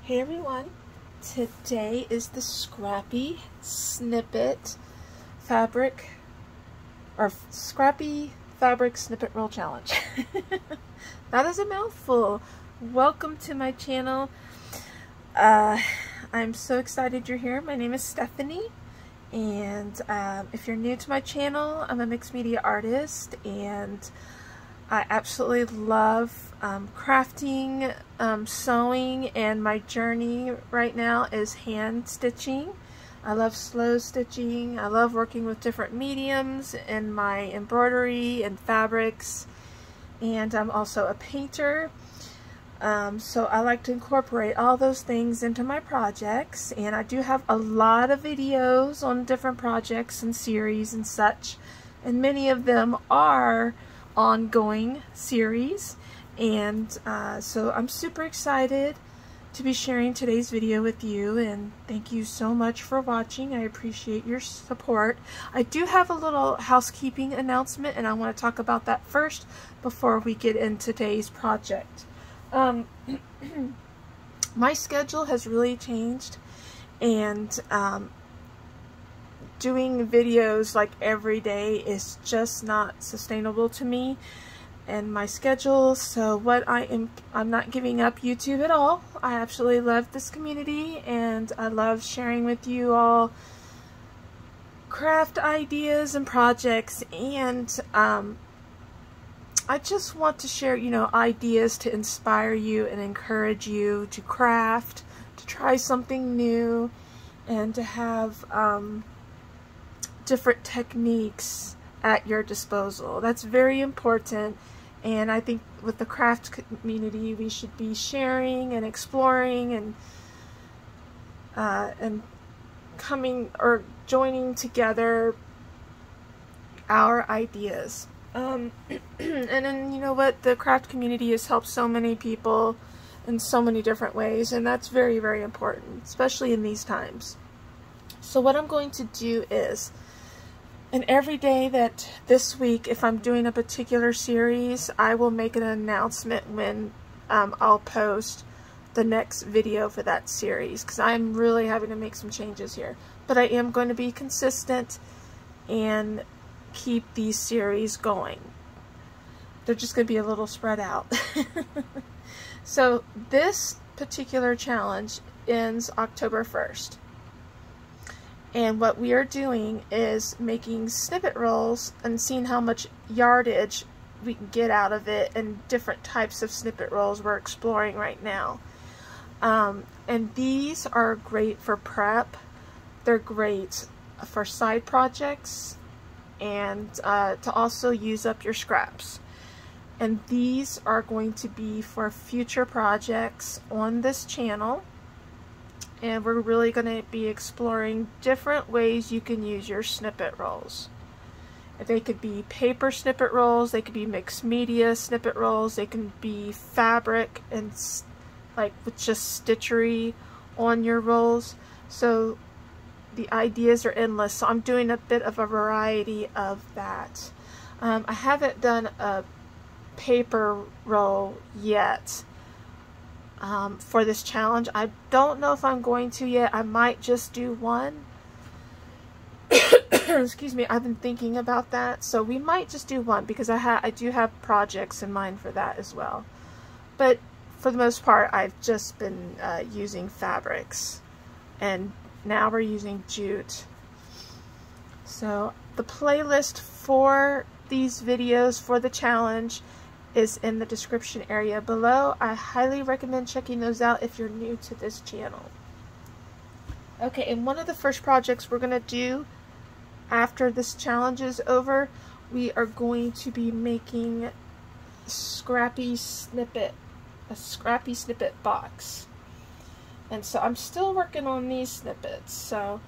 Hey everyone, today is the Scrappy Snippet Fabric, or Scrappy Fabric Snippet Roll Challenge. That is a mouthful. Welcome to my channel. I'm so excited you're here. My name is Stephanie, and if you're new to my channel, I'm a mixed media artist, and I absolutely love crafting, sewing, and my journey right now is hand stitching. I love slow stitching. I love working with different mediums in my embroidery and fabrics, and I'm also a painter. So I like to incorporate all those things into my projects, and I do have a lot of videos on different projects and series and such, and many of them are ongoing series, and so I'm super excited to be sharing today's video with you, and thank you so much for watching. I appreciate your support. I do have a little housekeeping announcement, and I want to talk about that first before we get into today's project. My schedule has really changed, and doing videos like every day is just not sustainable to me and my schedule. So I'm not giving up YouTube at all. I absolutely love this community, and I love sharing with you all craft ideas and projects, and I just want to share, ideas to inspire you and encourage you to craft, to try something new, and to have different techniques at your disposal. That's very important, and I think with the craft community we should be sharing and exploring and coming or joining together our ideas. And then you know what, the craft community has helped so many people in so many different ways, and that's very, very important, especially in these times. So what I'm going to do is, and every day that this week, if I'm doing a particular series, I will make an announcement when I'll post the next video for that series, because I'm really having to make some changes here. But I am going to be consistent and keep these series going. They're just going to be a little spread out. So this particular challenge ends October 1st. And what we are doing is making snippet rolls and seeing how much yardage we can get out of it, and different types of snippet rolls we're exploring right now. And these are great for prep. They're great for side projects, and to also use up your scraps. And these are going to be for future projects on this channel, and we're really going to be exploring different ways you can use your snippet rolls. They could be paper snippet rolls, they could be mixed media snippet rolls, they can be fabric and like with just stitchery on your rolls. So the ideas are endless, so I'm doing a bit of a variety of that. I haven't done a paper roll yet for this challenge. I don't know if I'm going to yet. I might just do one. Excuse me, I've been thinking about that, so we might just do one, because I do have projects in mind for that as well. But for the most part, I've just been using fabrics, and now we're using jute. So the playlist for these videos for the challenge is in the description area below. I highly recommend checking those out if you're new to this channel. Okay, and one of the first projects we're going to do after this challenge is over, we are going to be making Scrappy Snippet, a Scrappy Snippet box. And so I'm still working on these snippets, so,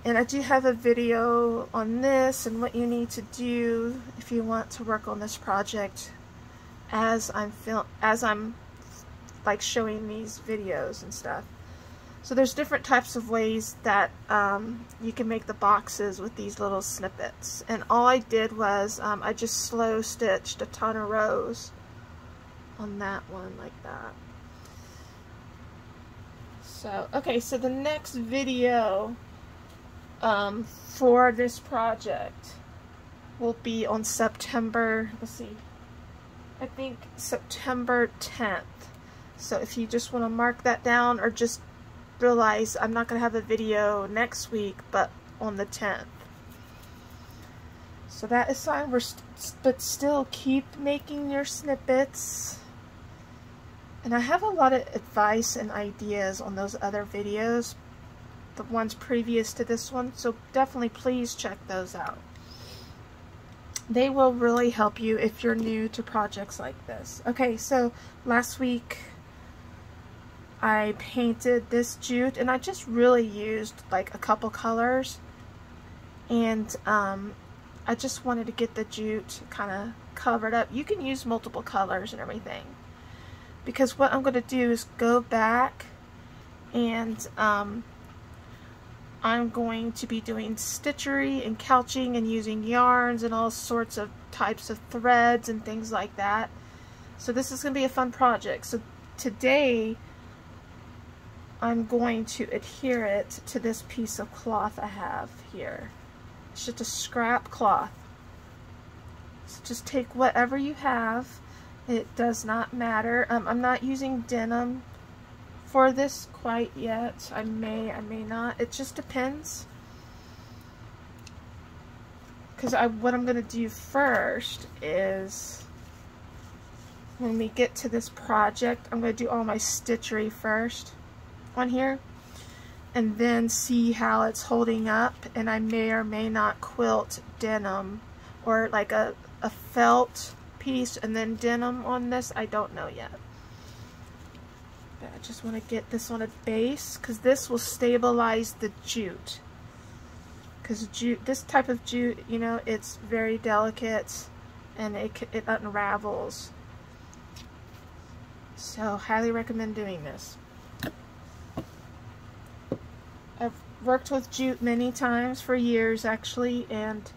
and I do have a video on this and what you need to do if you want to work on this project as I'm like showing these videos and stuff. So there's different types of ways that you can make the boxes with these little snippets. And all I did was I just slow stitched a ton of rows on that one like that. So, okay, so the next video for this project will be on September, let's see, I think September 10th. So if you just want to mark that down, or just realize I'm not going to have a video next week, but on the 10th. So that is fine, but still keep making your snippets. And I have a lot of advice and ideas on those other videos, the ones previous to this one, so definitely please check those out. They will really help you if you're new to projects like this. Okay, so last week I painted this jute, and I just really used like a couple colors, and I just wanted to get the jute kind of covered up. You can use multiple colors and everything, because what I'm going to do is go back and I'm going to be doing stitchery and couching and using yarns and all sorts of types of threads and things like that. So this is going to be a fun project. So today I'm going to adhere it to this piece of cloth I have here. It's just a scrap cloth. So just take whatever you have. It does not matter. I'm not using denim for this quite yet. I may not. It just depends. Because what I'm going to do first is, when we get to this project, I'm going to do all my stitchery first on here, and then see how it's holding up. And I may or may not quilt denim, or like a felt piece and then denim on this. I don't know yet. But I just want to get this on a base, because this will stabilize the jute. Because jute, this type of jute, you know, it's very delicate and it unravels. So highly recommend doing this. I've worked with jute many times, for years actually, and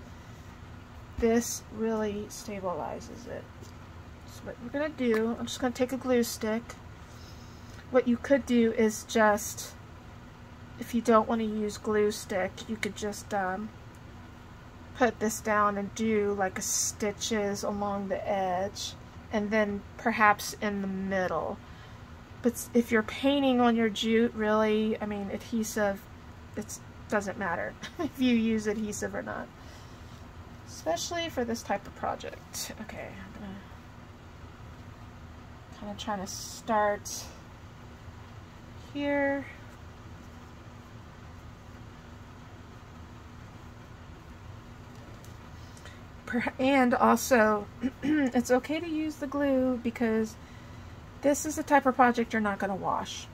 this really stabilizes it. So what we're going to do, I'm just going to take a glue stick. What you could do is just, if you don't want to use glue stick, you could just put this down and do like a stitches along the edge, and then perhaps in the middle. But if you're painting on your jute, really, I mean, adhesive, it doesn't matter if you use adhesive or not, especially for this type of project. Okay, I'm gonna kind of trying to start here. And also, it's okay to use the glue, because this is the type of project you're not going to wash.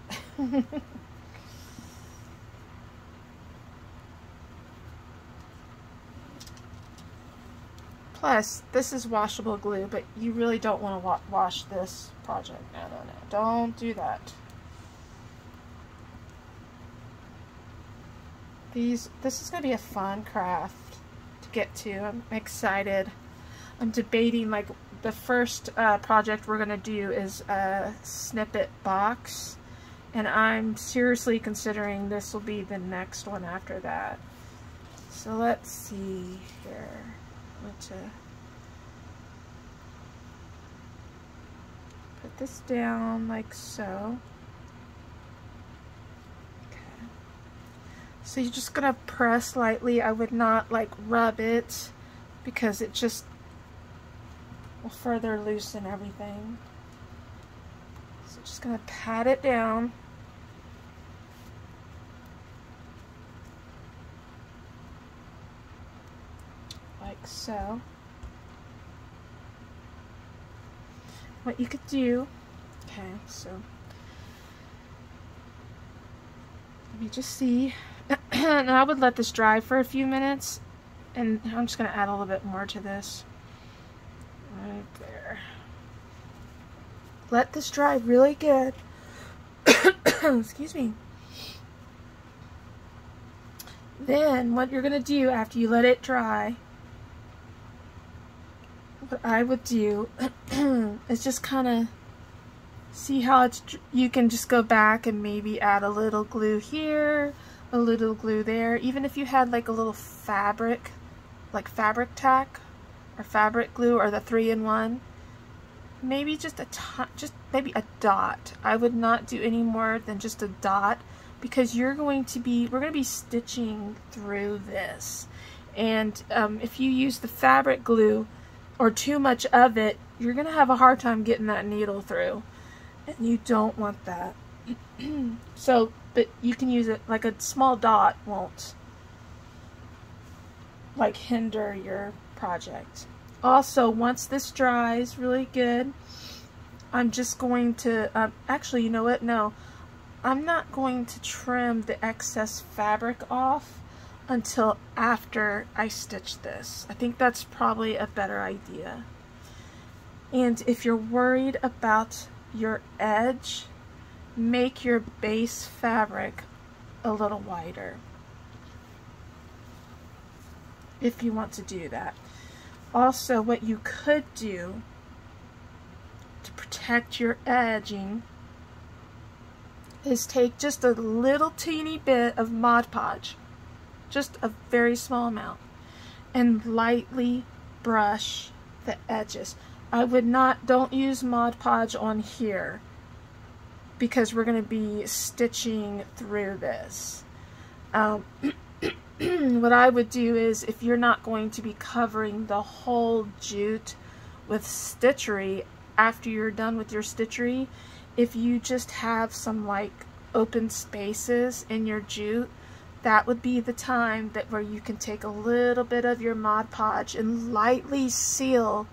Plus, this is washable glue, but you really don't want to wash this project. No, no, no. Don't do that. This is going to be a fun craft to get to. I'm excited. I'm debating, like, the first project we're going to do is a Snippet box, and I'm seriously considering this will be the next one after that. So let's see here. To put this down like so. Okay. So you're just gonna press lightly. I would not like rub it, because it just will further loosen everything. So just gonna pat it down. Like so. What you could do, okay, so let me just see. And I would let this dry for a few minutes, and I'm just going to add a little bit more to this. Right there. Let this dry really good. Excuse me. Then what you're going to do after you let it dry, what I would do is just kind of See how it's, you can just go back and maybe add a little glue here, a little glue there. Even if you had like a little fabric, like fabric tack or fabric glue or the 3-in-1, maybe just maybe a dot. I would not do any more than just a dot, because we're going to be stitching through this. And if you use the fabric glue or too much of it, you're going to have a hard time getting that needle through. And you don't want that. So, but you can use it, like a small dot won't like hinder your project. Also, once this dries really good, I'm just going to, actually, you know what? No, I'm not going to trim the excess fabric off until after I stitch this. I think that's probably a better idea. And if you're worried about your edge, make your base fabric a little wider if you want to do that. Also, what you could do to protect your edging is take just a little teeny bit of Mod Podge, just a very small amount, and lightly brush the edges. I would not, don't use Mod Podge on here because we're going to be stitching through this. What I would do is, if you're not going to be covering the whole jute with stitchery after you're done with your stitchery, if you just have some like open spaces in your jute, that would be the time that where you can take a little bit of your Mod Podge and lightly seal,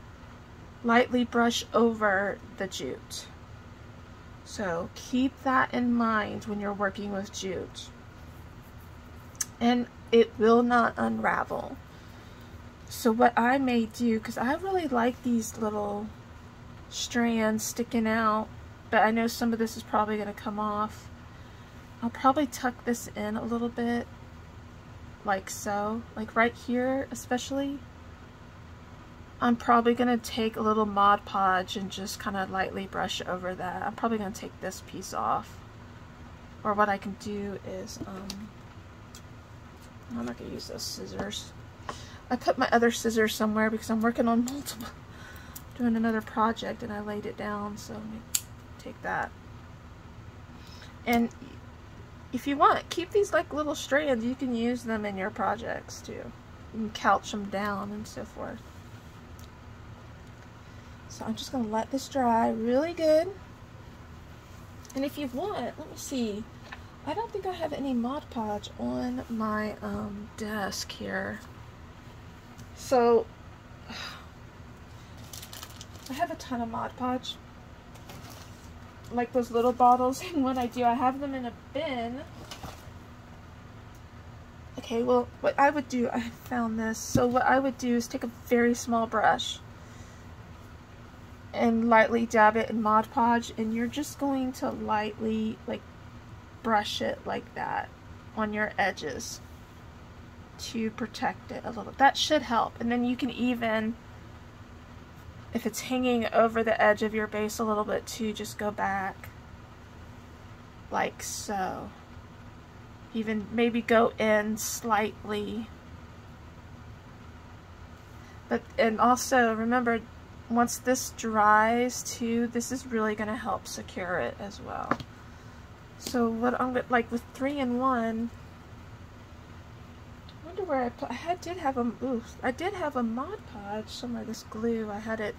lightly brush over the jute. So keep that in mind when you're working with jute. And it will not unravel. So what I may do, because I really like these little strands sticking out, but I know some of this is probably going to come off, I'll probably tuck this in a little bit, like so, like right here especially. I'm probably going to take a little Mod Podge and just kind of lightly brush over that. I'm probably going to take this piece off. Or what I can do is, I'm not going to use those scissors. I put my other scissors somewhere because I'm working on doing another project, and I laid it down, so let me take that. And if you want, keep these like little strands. You can use them in your projects too. You can couch them down and so forth. So I'm just going to let this dry really good. And if you want, let me see. I don't think I have any Mod Podge on my desk here. So I have a ton of Mod Podge, like those little bottles. And what I do, I have them in a bin. Okay, well, what I would do, I found this. So what I would do is take a very small brush and lightly dab it in Mod Podge, and you're just going to lightly like brush it like that on your edges to protect it a little. That should help. And then you can even, if it's hanging over the edge of your base a little bit too, just go back like so. Even maybe go in slightly. But, and also remember, once this dries too, this is really going to help secure it as well. So what I'm like with 3-in-1, I wonder where I put, I did have a Mod Podge somewhere, this glue, I had it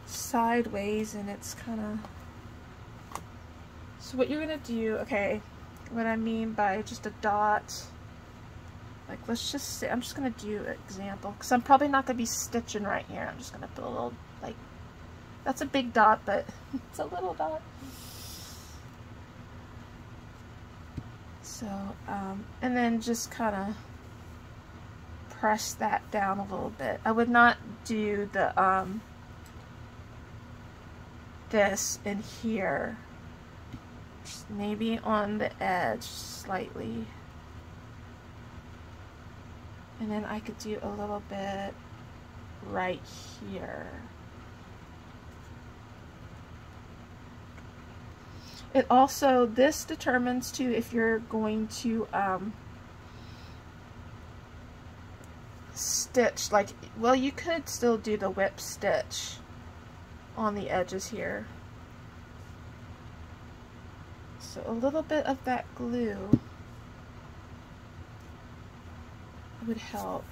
sideways and it's kind of, so what you're going to do, okay, what I mean by just a dot, like let's just say, I'm just going to do an example, because I'm probably not going to be stitching right here. I'm just going to put a little, like, that's a big dot, but it's a little dot. So, and then just kind of press that down a little bit. I would not do the, this in here. Just maybe on the edge slightly. And then I could do a little bit right here. It also, this determines too if you're going to stitch, like, well, you could still do the whip stitch on the edges here. So a little bit of that glue would help.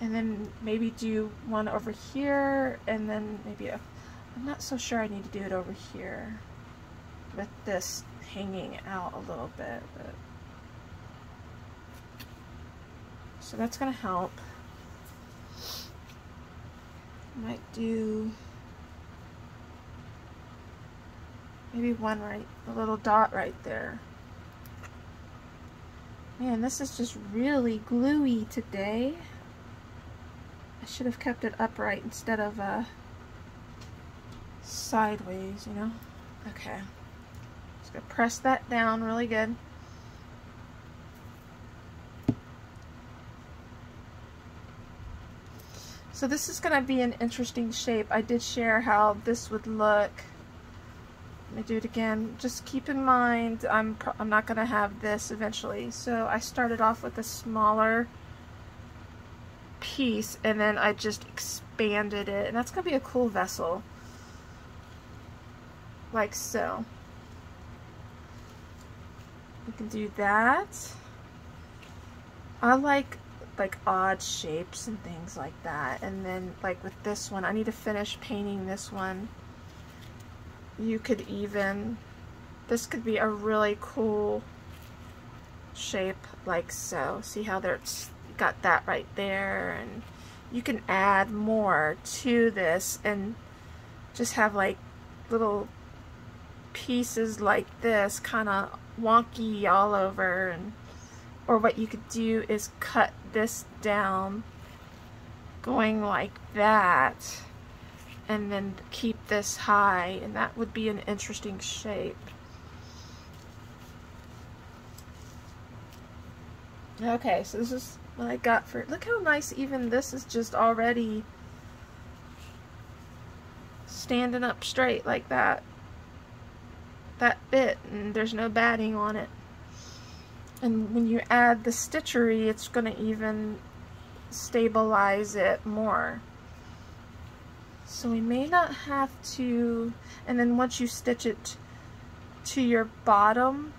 And then maybe do one over here, and then maybe I'm not so sure I need to do it over here with this hanging out a little bit. But, so that's going to help. Might do maybe one right, a little dot right there. Man, this is just really gluey today. I should have kept it upright instead of sideways, you know? Okay. Just gonna press that down really good. So this is gonna be an interesting shape. I did share how this would look. Let me do it again. Just keep in mind, I'm not gonna have this eventually. So I started off with a smaller piece, and then I just expanded it, and that's gonna be a cool vessel, like so. We can do that. I like odd shapes and things like that. And then like with this one, I need to finish painting this one. You could even, this could be a really cool shape, like so. See how there's got that right there, and you can add more to this and just have like little pieces like this kind of wonky all over. And or what you could do is cut this down going like that, and then keep this high, and that would be an interesting shape. Okay, so this is what I got for it. Look how nice even this is, just already standing up straight like that bit, and there's no batting on it. And when you add the stitchery, it's going to even stabilize it more. So we may not have to, and then once you stitch it to your bottom,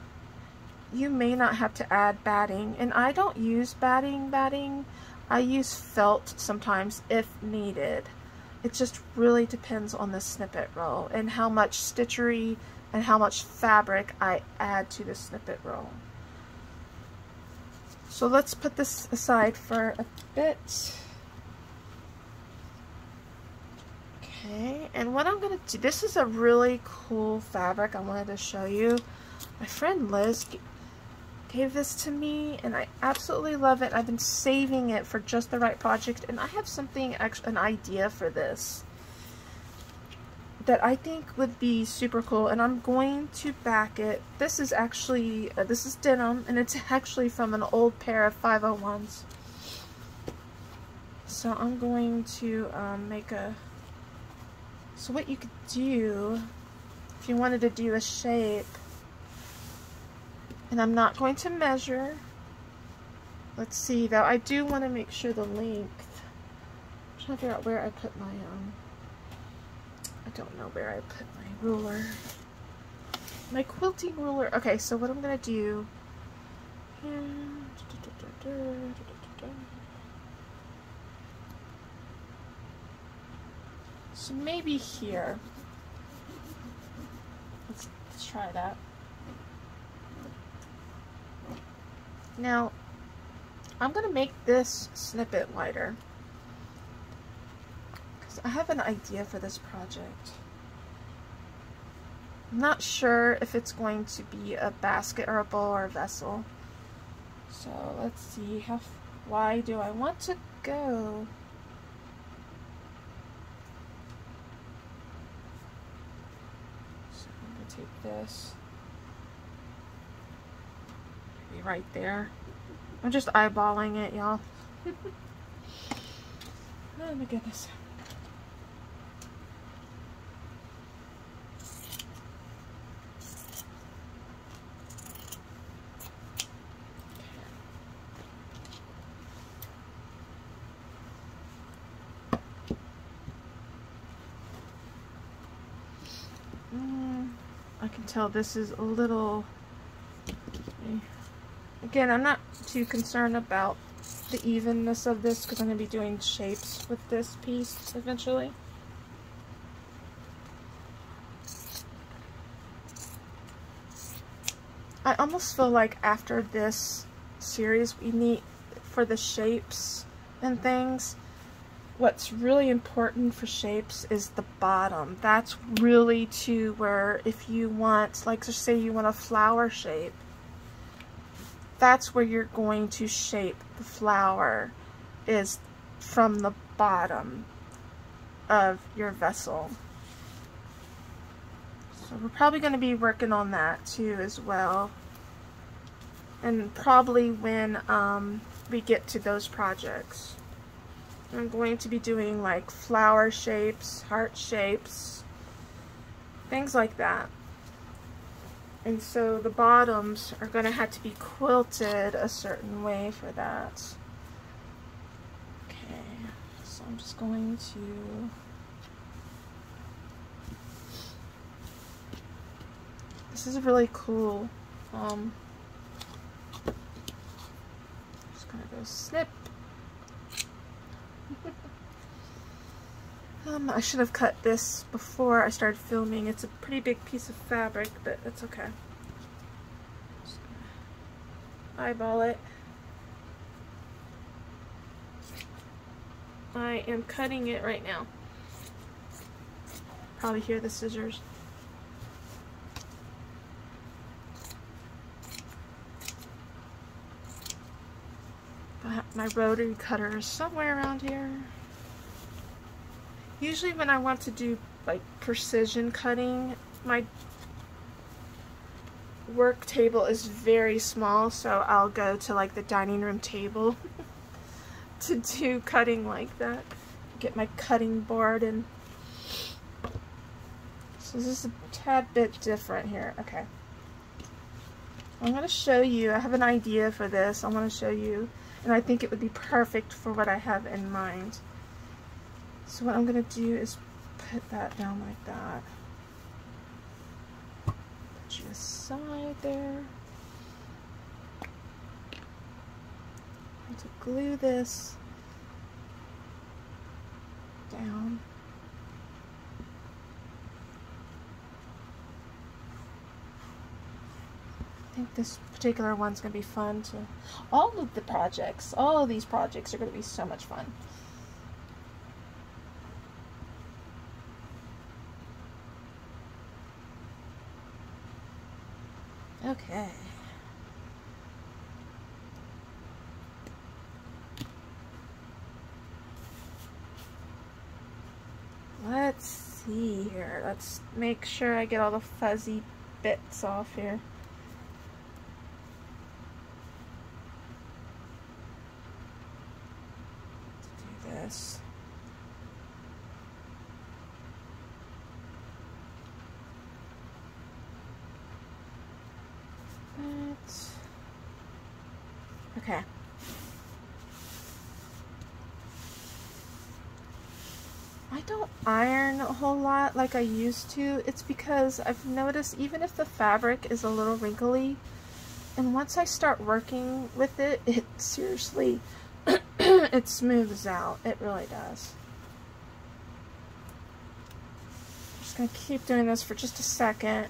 you may not have to add batting. And I don't use batting. I use felt sometimes if needed. It just really depends on the snippet roll and how much stitchery and how much fabric I add to the snippet roll. So let's put this aside for a bit. Okay, and what I'm going to do, this is a really cool fabric I wanted to show you. My friend Liz gave this to me, and I absolutely love it. I've been saving it for just the right project, and I have something, an idea for this that I think would be super cool, and I'm going to back it. This is actually, this is denim, and it's actually from an old pair of 501s. So I'm going to make a, so what you could do, if you wanted to do a shape, and I'm not going to measure. Let's see though, I do want to make sure the length. I'm trying to figure out where I put my, I don't know where I put my ruler. My quilting ruler. Okay, so what I'm going to do, so maybe here. Let's try that. Now, I'm going to make this snippet wider, because I have an idea for this project. I'm not sure if it's going to be a basket or a bowl or a vessel. So let's see, how wide do I want to go? So I'm going to take this. Right there. I'm just eyeballing it, y'all. Oh my goodness. I can tell this is a little, again, I'm not too concerned about the evenness of this because I'm going to be doing shapes with this piece eventually. I almost feel like after this series we need, for the shapes and things, what's really important for shapes is the bottom. That's really to where if you want, like just say you want a flower shape, that's where you're going to shape the flower, is from the bottom of your vessel. So we're probably going to be working on that too as well. And probably when we get to those projects. I'm going to be doing like flower shapes, heart shapes, things like that. And so the bottoms are going to have to be quilted a certain way for that. Okay, so I'm just going to... This is really cool. Just gonna go snip. I should have cut this before I started filming. It's a pretty big piece of fabric, but it's okay. Just gonna eyeball it. I am cutting it right now. Probably hear the scissors. My rotary cutter is somewhere around here. Usually when I want to do like precision cutting, my work table is very small, so I'll go to like the dining room table to do cutting like that. Get my cutting board, and so this is a tad bit different here. Okay. I'm going to show you, I have an idea for this. I want to show you, and I think it would be perfect for what I have in mind. So what I'm going to do is put that down like that. Put you aside there. And to glue this down. I think this particular one's going to be fun to... all of these projects are going to be so much fun. Okay. Let's see here. Let's make sure I get all the fuzzy bits off here. Let's do this. Okay. I don't iron a whole lot like I used to. It's because I've noticed even if the fabric is a little wrinkly, and once I start working with it, it seriously, it smooths out. It really does. I'm just going to keep doing this for just a second.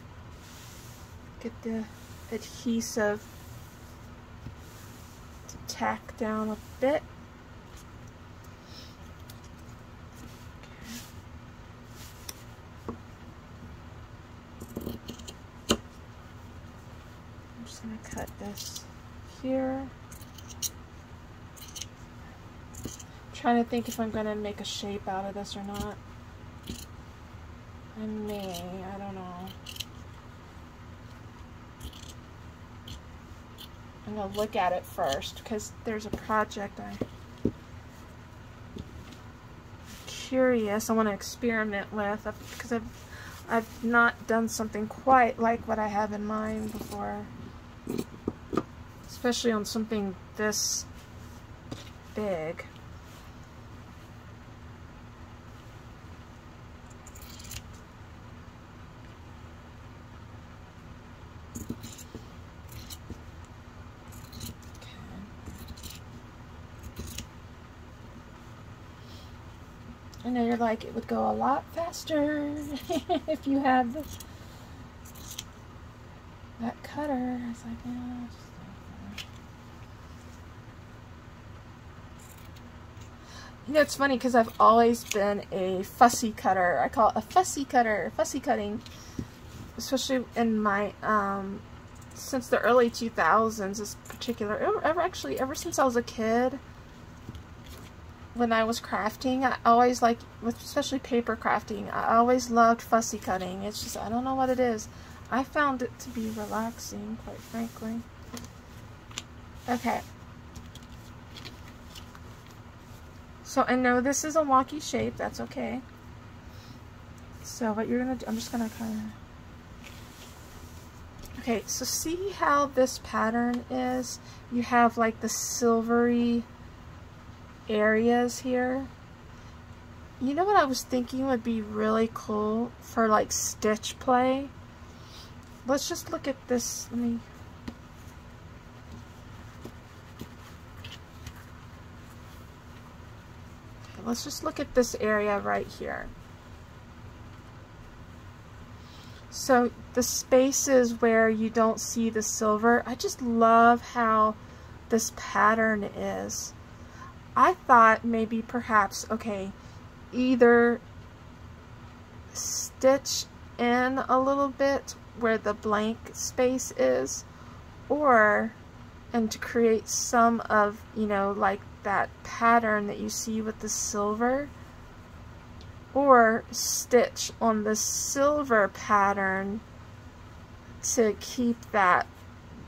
Get the adhesive to tack down a bit. I'm just going to cut this here. I'm trying to think if I'm going to make a shape out of this or not. I may, I don't know. I'm going to look at it first because there's a project I'm curious, I want to experiment with, because I've not done something quite like what I have in mind before, especially on something this big. I know you're like, it would go a lot faster if you had that cutter. I was like, yeah. You know, it's funny because I've always been a fussy cutter. I call it a fussy cutter, fussy cutting. Especially in my, since the early 2000s, this particular, ever since I was a kid. When I was crafting, I always like, especially paper crafting, I always loved fussy cutting. It's just, I don't know what it is. I found it to be relaxing, quite frankly. Okay. So I know this is a wonky shape, that's okay. So what you're gonna do, I'm just gonna kind of, okay, so see how this pattern is? You have like the silvery areas here. You know what I was thinking would be really cool for like stitch play? Let's just look at this. Let me, okay, let's just look at this area right here. So the spaces where you don't see the silver, I just love how this pattern is. I thought maybe perhaps, okay, either stitch in a little bit where the blank space is, or, and to create some of, you know, like that pattern that you see with the silver, or stitch on the silver pattern to keep that,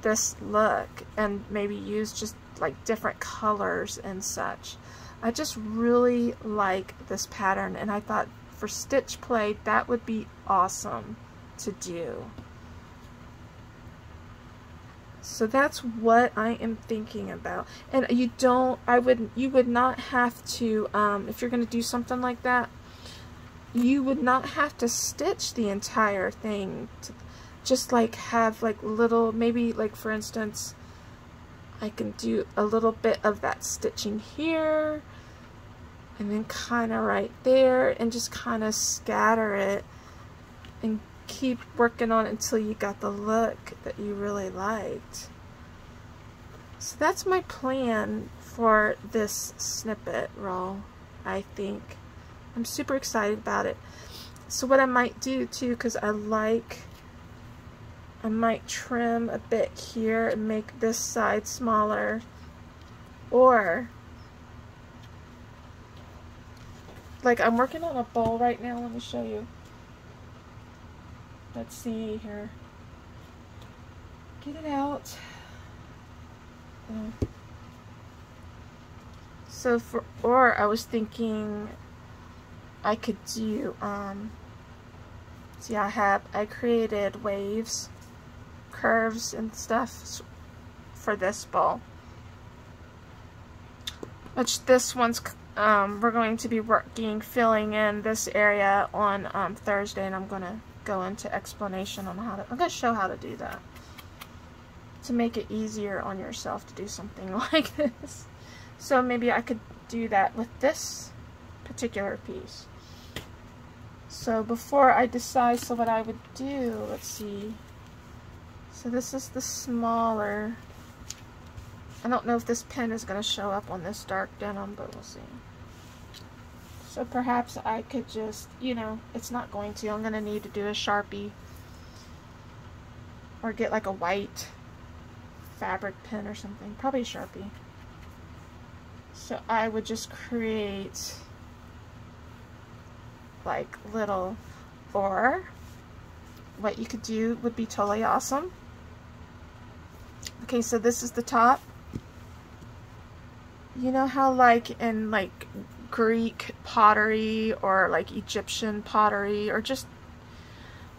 this look, and maybe use just like different colors and such. I just really like this pattern, and I thought for stitch play that would be awesome to do. So that's what I am thinking about. And you would not have to, if you're going to do something like that, you would not have to stitch the entire thing. To just like have like little, maybe like for instance, I can do a little bit of that stitching here, and then kind of right there, and just kind of scatter it and keep working on it until you got the look that you really liked. So that's my plan for this snippet roll, I think. I'm super excited about it. So what I might do too, because I might trim a bit here and make this side smaller, or like I'm working on a bowl right now. Let me show you. Let's see here. Get it out. So or I was thinking I could do, see I created waves, curves and stuff for this bowl, which this one's we're going to be filling in this area on Thursday, and I'm gonna go into explanation on I'm gonna show how to do that to make it easier on yourself to do something like this. So maybe I could do that with this particular piece. So before I decide, so what I would do, let's see. So this is the smaller. I don't know if this pen is going to show up on this dark denim, but we'll see. So perhaps I could just, you know, it's not going to. I'm going to need to do a Sharpie or get like a white fabric pen or something. Probably a Sharpie. So I would just create like little, or what you could do would be totally awesome. Okay, so this is the top. You know how like in like Greek pottery or like Egyptian pottery, or just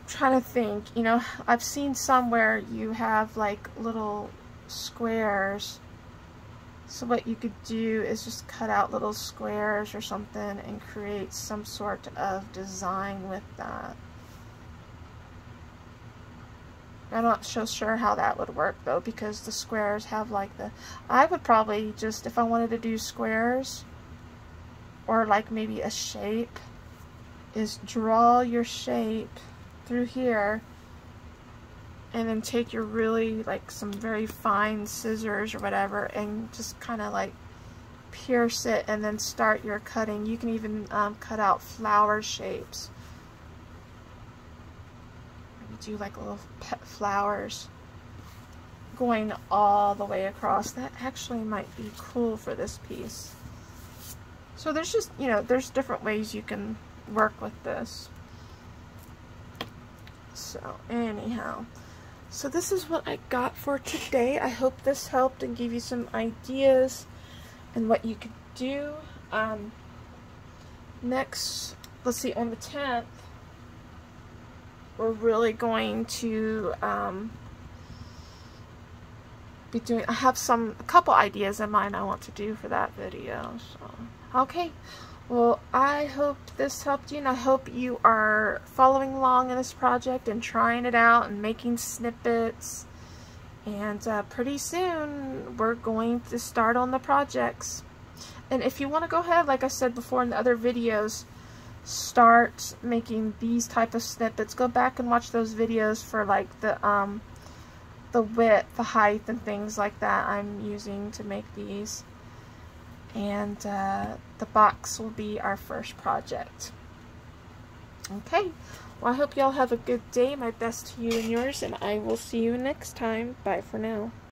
trying to think, you know, I've seen some where you have like little squares. So what you could do is just cut out little squares or something and create some sort of design with that. I'm not so sure how that would work though, because the squares have like the, I would probably just, if I wanted to do squares, or like maybe a shape, is draw your shape through here and then take your really like some very fine scissors or whatever and just kind of like pierce it and then start your cutting. You can even cut out flower shapes. Maybe do like little pet flowers going all the way across. That actually might be cool for this piece. So there's just, you know, there's different ways you can work with this. So anyhow, so this is what I got for today. I hope this helped and gave you some ideas and what you could do. Next, let's see, on the 10th, we're really going to be doing, I have a couple ideas in mind I want to do for that video. So, okay. Well, I hope this helped you, and I hope you are following along in this project and trying it out and making snippets. And pretty soon, we're going to start on the projects. And if you want to go ahead, like I said before in the other videos, start making these type of snippets. Go back and watch those videos for like the width, the height, and things like that I'm using to make these. And the box will be our first project. Okay, well, I hope y'all have a good day. My best to you and yours, and I will see you next time. Bye for now.